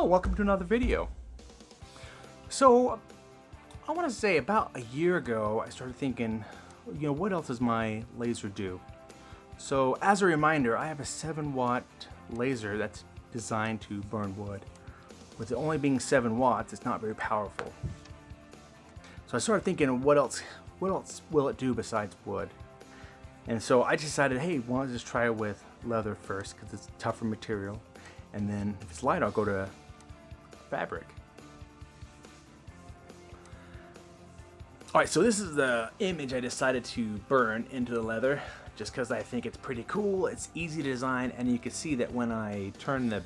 welcome to another video. So, I want to say about a year ago, I started thinking, what else does my laser do? So, as a reminder, I have a 7-watt laser that's designed to burn wood. With it only being 7 watts, it's not very powerful. So I started thinking, what else will it do besides wood? And so I decided, hey, why don't I just try it with leather first, because it's a tougher material. And then if it's light, I'll go to fabric. Alright, so this is the image I decided to burn into the leather, just because I think it's pretty cool, it's easy to design, and you can see that when I turn the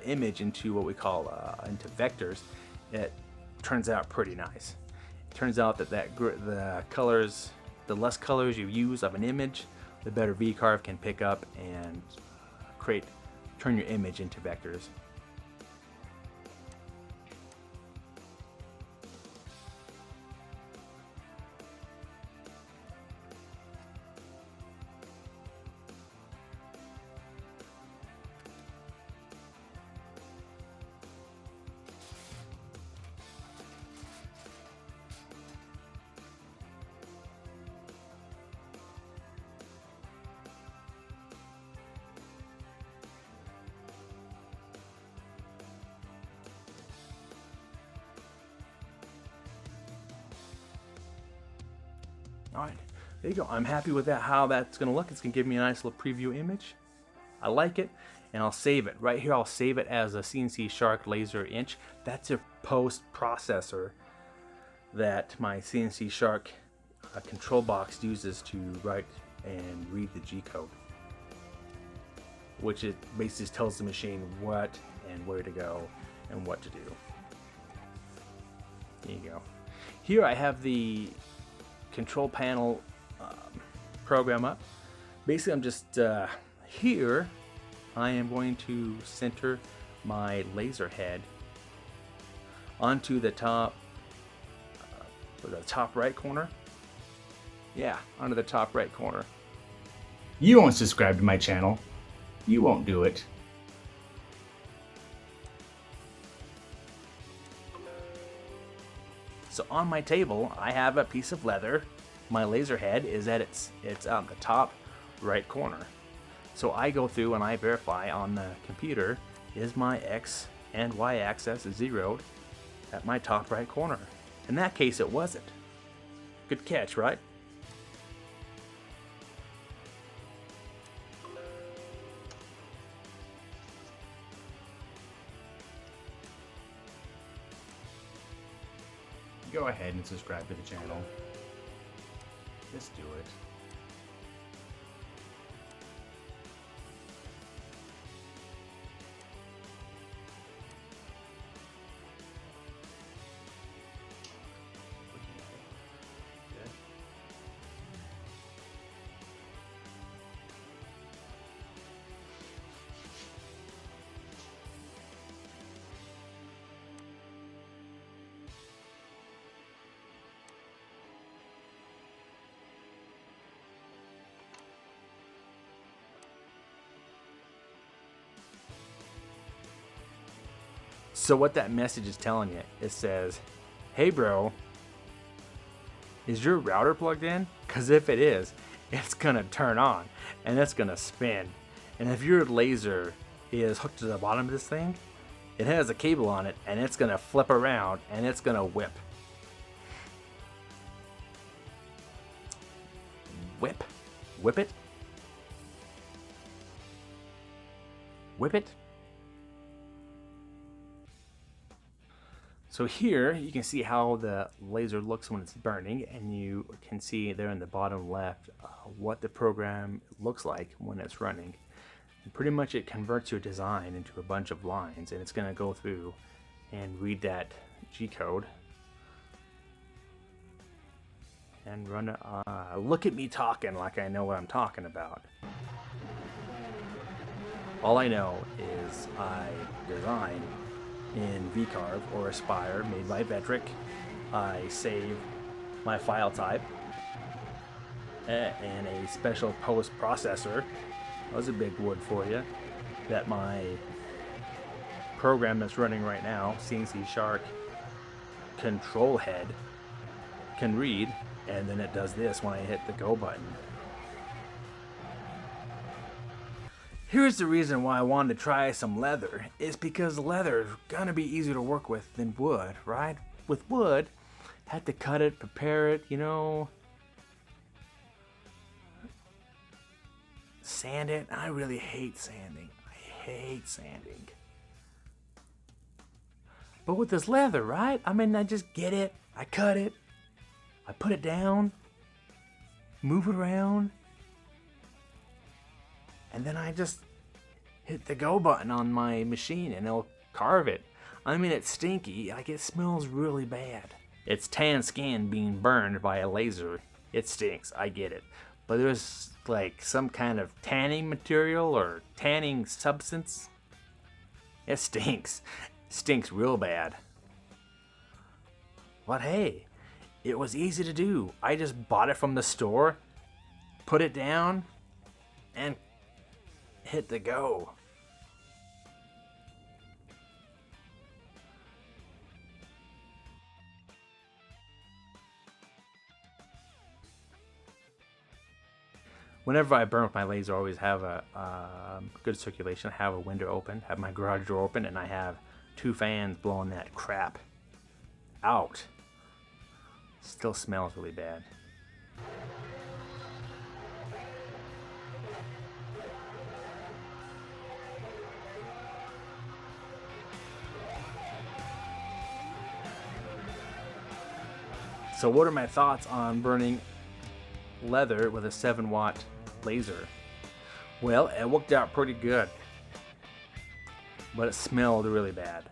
image into what we call into vectors, it turns out pretty nice. It turns out that the less colors you use of an image, the better V-carve can pick up and turn your image into vectors. Alright, there you go. I'm happy with that, how that's going to look. It's going to give me a nice little preview image. I like it, and I'll save it. Right here, I'll save it as a CNC Shark Laser Inch. That's a post-processor that my CNC Shark control box uses to write and read the G-code, which it basically tells the machine what and where to go and what to do. There you go. Here I have the control panel program up. Basically, I'm just here I am going to center my laser head onto the top right corner. Yeah, onto the top right corner. You won't subscribe to my channel. You won't do it. So on my table, I have a piece of leather. My laser head is at it's on the top right corner. So I go through and I verify on the computer, is my X and Y axis zeroed at my top right corner? In that case, it wasn't. Good catch, right? Go ahead and subscribe to the channel. Just do it. Good. So what that message is telling you, it says, hey bro, is your router plugged in? Because if it is, it's gonna turn on and it's gonna spin. And if your laser is hooked to the bottom of this thing, it has a cable on it and it's gonna flip around and it's gonna whip. Whip it. Whip it. So here you can see how the laser looks when it's burning, and you can see there in the bottom left what the program looks like when it's running. And pretty much it converts your design into a bunch of lines, and it's going to go through and read that G-code and run it. Look at me talking like I know what I'm talking about. All I know is I design in V-carve or Aspire made by Vetric. I save my file type and a special post processor. That was a big word for you. That my program that's running right now, CNC Shark Control Head, can read, and then it does this when I hit the go button. Here's the reason why I wanted to try some leather, is because leather is gonna be easier to work with than wood, right? With wood, had to cut it, prepare it, sand it. I really hate sanding. I hate sanding. But with this leather, right? I mean, I just get it, I cut it, I put it down, move it around, and then I just hit the go button on my machine and it'll carve it. I mean, it's stinky, like it smells really bad. It's tan skin being burned by a laser. It stinks, I get it. But there's like some kind of tanning material or tanning substance. It stinks. It stinks real bad. But hey, it was easy to do. I just bought it from the store, put it down, and hit the go. Whenever I burn with my laser, I always have a good circulation. I have a window open, have my garage door open, and I have 2 fans blowing that crap out. Still smells really bad. So what are my thoughts on burning leather with a 7-watt laser? Well, it worked out pretty good, but it smelled really bad.